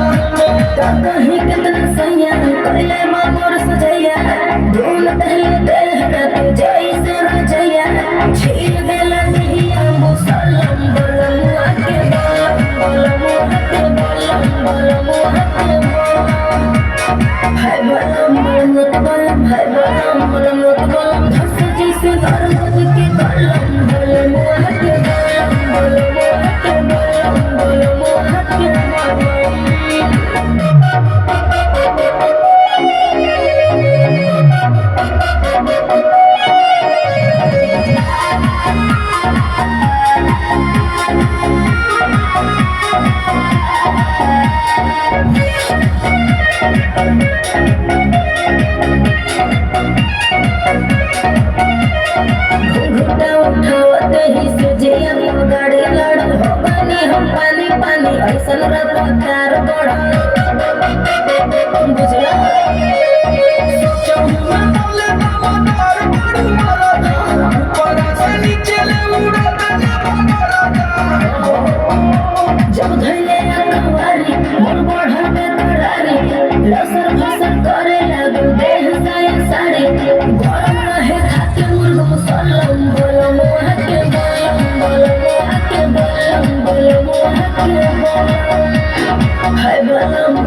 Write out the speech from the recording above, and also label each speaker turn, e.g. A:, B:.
A: कहीं कितना सैया पहले मामोर सजैया ढूंढ पहले देहरा तू जैसे रजैया छील देला निहिया मुसलम बलम आके बलम आके बलम आके हाय बलम बलम हाय बलम धस जैसे दर्द के कलम बलम आके बलम आके बलम आके उठावते ही सुजिया गाड़ी लड़ हो पानी हम पानी पानी ऐसा रफ्तार बढ़ा बुझला जब धैले अखबारी मोर बढ़ा में करारी लसर फसर करे लागू देह साया साड़ी गरम रहे खाके मुर्ग मुसलम बलम आके बलम हाय बलम